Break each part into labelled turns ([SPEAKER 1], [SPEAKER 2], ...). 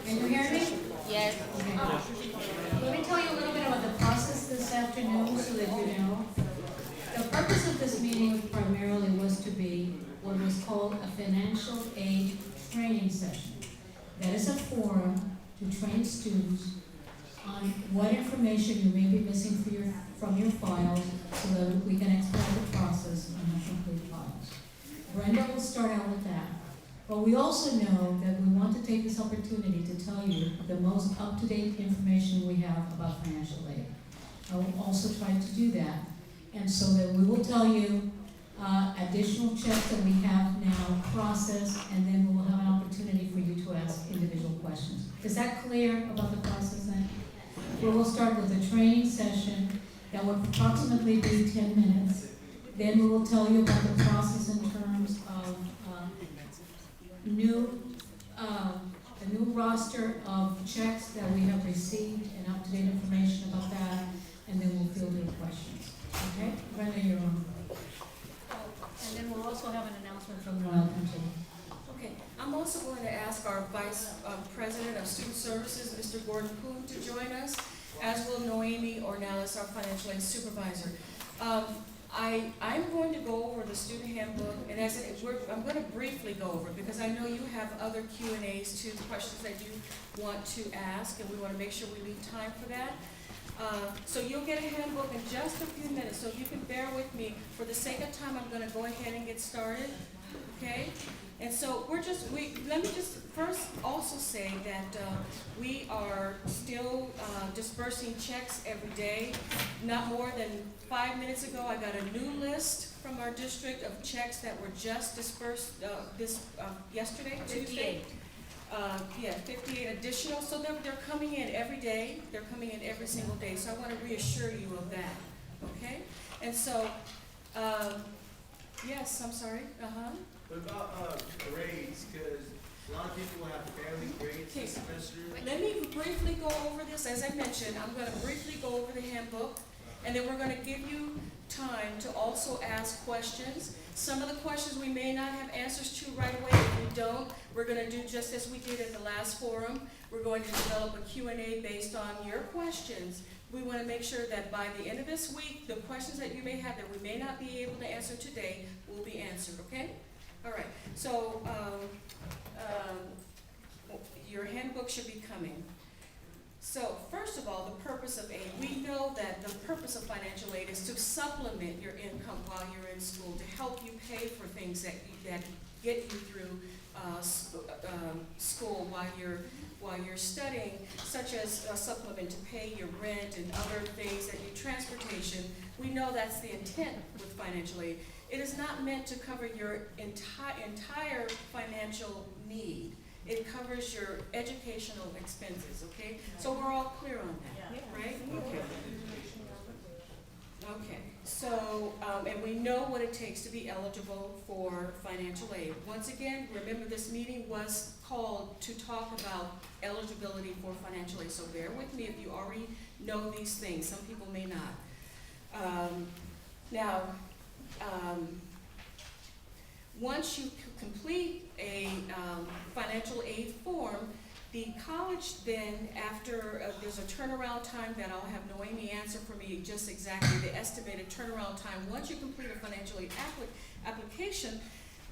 [SPEAKER 1] Can you hear me?
[SPEAKER 2] Yes.
[SPEAKER 1] Okay. Let me tell you a little bit about the process this afternoon so that you know. The purpose of this meeting primarily was to be what was called a financial aid training session. That is a forum to train students on what information you may be missing from your files so that we can explain the process on how to complete files. Brenda will start out with that. But we also know that we want to take this opportunity to tell you the most up-to-date information we have about financial aid. I will also try to do that. And so that we will tell you additional checks that we have now processed, and then we will have an opportunity for you to ask individual questions. Is that clear about the process then? We will start with a training session that will approximately be 10 minutes. Then we will tell you about the process in terms of a new roster of checks that we have received and up-to-date information about that, and then we'll field your questions. Okay? Brenda, you're on. And then we'll also have an announcement from the Royal Council.
[SPEAKER 3] Okay, I'm also going to ask our Vice President of Student Services, Mr. Gordon Poon, to join us, as will Noemi Ornelas, our Financial Aid Supervisor. I'm going to go over the student handbook, and I'm going to briefly go over it because I know you have other Q&As too, questions that you want to ask, and we want to make sure we leave time for that. So you'll get a handbook in just a few minutes, so if you can bear with me. For the sake of time, I'm going to go ahead and get started, okay? And so let me just first also say that we are still dispersing checks every day. Not more than 5 minutes ago, I got a new list from our district of checks that were just dispersed yesterday, Tuesday. 58 additional. So they're coming in every day. They're coming in every single day. So I want to reassure you of that, okay? And so, yes, I'm sorry.
[SPEAKER 4] What about grades? Because a lot of people have failing grades this semester.
[SPEAKER 3] Let me briefly go over this. As I mentioned, I'm going to briefly go over the handbook, and then we're going to give you time to also ask questions. Some of the questions we may not have answers to right away. If we don't, we're going to do just as we did at the last forum. We're going to develop a Q&A based on your questions. We want to make sure that by the end of this week, the questions that you may have that we may not be able to answer today will be answered, okay? All right, so your handbook should be coming. So first of all, the purpose of aid. We know that the purpose of financial aid is to supplement your income while you're in school, to help you pay for things that get you through school while you're studying, such as a supplement to pay your rent and other things that you transportation. We know that's the intent with financial aid. It is not meant to cover your entire financial need. It covers your educational expenses, okay? So we're all clear on that, right? Okay. Okay, so, and we know what it takes to be eligible for financial aid. Once again, remember this meeting was called to talk about eligibility for financial aid, so bear with me if you already know these things. Some people may not. Once you complete a financial aid form, the college then, after there's a turnaround time that I'll have Noemi answer for me just exactly the estimated turnaround time. Once you complete a financial aid application,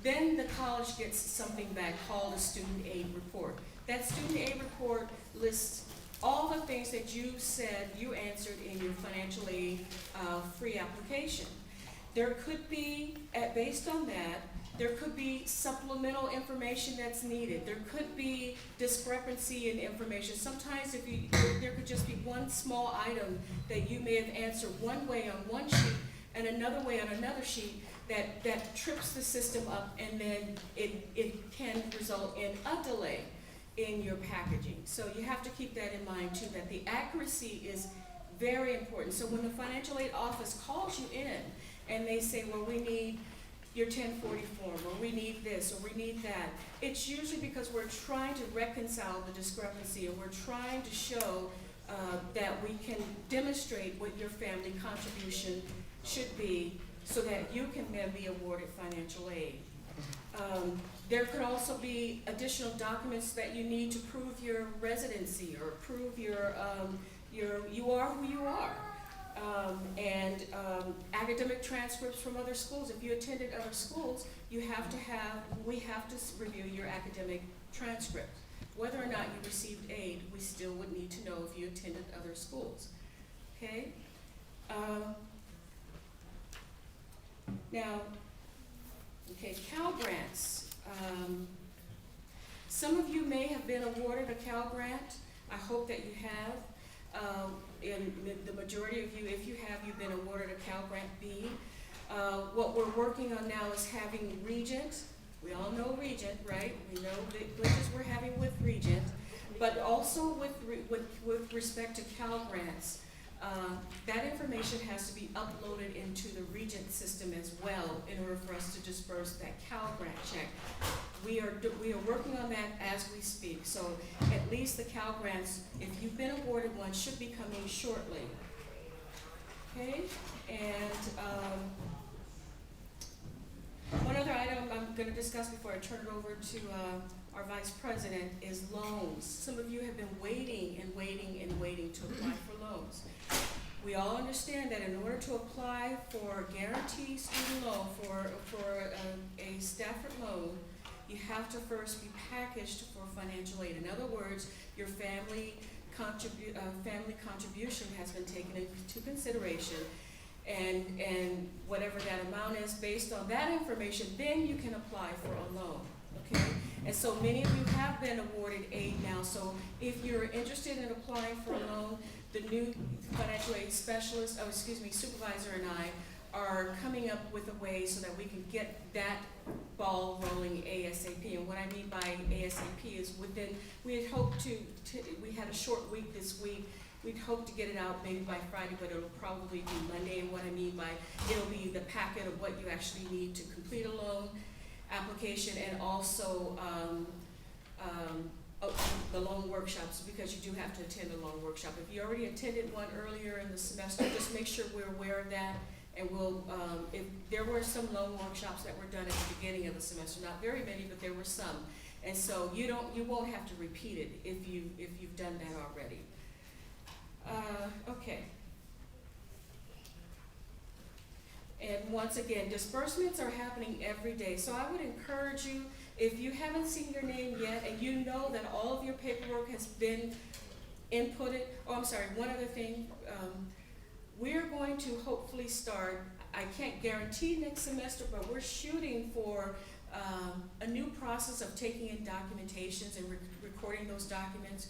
[SPEAKER 3] then the college gets something back called a student aid report. That student aid report lists all the things that you said you answered in your financial aid free application. There could be, based on that, there could be supplemental information that's needed. There could be discrepancy in information. Sometimes there could just be one small item that you may have answered one way on one sheet and another way on another sheet that trips the system up, and then it can result in a delay in your packaging. So you have to keep that in mind too, that the accuracy is very important. So when the financial aid office calls you in and they say, well, we need your 1040 form, or we need this, or we need that, it's usually because we're trying to reconcile the discrepancy, and we're trying to show that we can demonstrate what your family contribution should be so that you can then be awarded financial aid. There could also be additional documents that you need to prove your residency or prove you are who you are. Academic transcripts from other schools. If you attended other schools, we have to review your academic transcript. Whether or not you received aid, we still would need to know if you attended other schools. Okay? Cal Grants. Some of you may have been awarded a Cal Grant. I hope that you have. And the majority of you, if you have, you've been awarded a Cal Grant B. What we're working on now is having Regent. We all know Regent, right? We know the glitches we're having with Regent, but also with respect to Cal Grants, that information has to be uploaded into the Regent system as well in order for us to disperse that Cal Grant check. We are working on that as we speak. So at least the Cal Grants, if you've been awarded one, should be coming shortly. Okay, and one other item I'm going to discuss before I turn it over to our Vice President is loans. Some of you have been waiting and waiting and waiting to apply for loans. We all understand that in order to apply for a guaranteed student loan for a Stafford loan, you have to first be packaged for financial aid. In other words, your family contribution has been taken into consideration, and whatever that amount is, based on that information, then you can apply for a loan. Okay? And so many of you have been awarded aid now. So if you're interested in applying for a loan, the new financial aid specialist, supervisor and I are coming up with a way so that we can get that ball rolling ASAP. And what I mean by ASAP is we had hoped we had a short week this week. We'd hope to get it out maybe by Friday, but it'll probably be Monday. And what I mean by it'll be the packet of what you actually need to complete a loan application, and also the loan workshops, because you do have to attend a loan workshop. If you already attended one earlier in the semester, just make sure we're aware of that. And we'll, if there were some loan workshops that were done at the beginning of the semester, not very many, but there were some. And so you won't have to repeat it if you've done that already. Okay. And once again, disbursements are happening every day. So I would encourage you, if you haven't seen your name yet and you know that all of your paperwork has been inputted, one other thing, we're going to hopefully start, I can't guarantee next semester, but we're shooting for a new process of taking in documentations and recording those documents.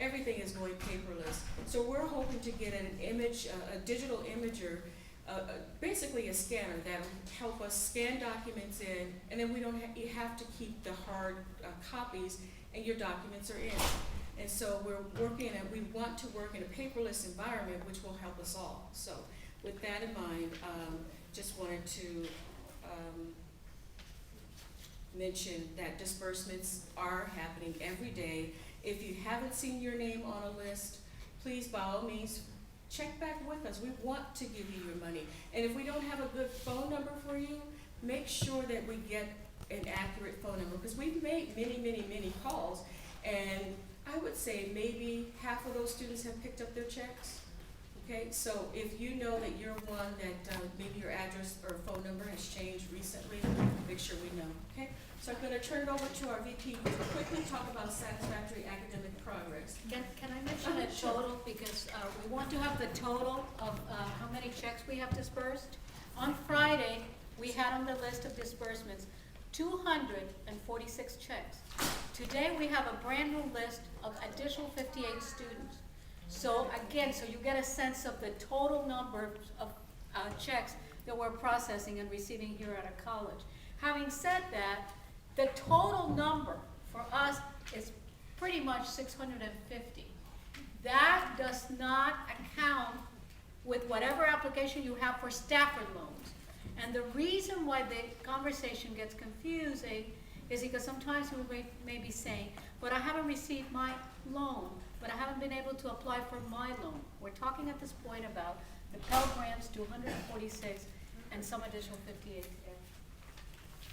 [SPEAKER 3] Everything is going paperless. So we're hoping to get an image, a digital imager, basically a scanner that will help us scan documents in, and then you have to keep the hard copies, and your documents are in. And so we want to work in a paperless environment, which will help us all. So with that in mind, just wanted to mention that disbursements are happening every day. If you haven't seen your name on a list, please, by all means, check back with us. We want to give you your money. And if we don't have a good phone number for you, make sure that we get an accurate phone number, because we've made many, many, many calls, and I would say maybe half of those students have picked up their checks. Okay, so if you know that you're one that maybe your address or phone number has changed recently, make sure we know. Okay, so I'm going to turn it over to our VP to quickly talk about satisfactory academic progress.
[SPEAKER 1] Can I mention a total, because we want to have the total of how many checks we have dispersed. On Friday, we had on the list of disbursements 246 checks. Today we have a brand new list of additional 58 students. So again, so you get a sense of the total number of checks that we're processing and receiving here at our college. Having said that, the total number for us is pretty much 650. That does not account with whatever application you have for Stafford loans. And the reason why the conversation gets confusing is because sometimes we may be saying, but I haven't received my loan, but I haven't been able to apply for my loan. We're talking at this point about the Pell Grants, 246, and some additional 58.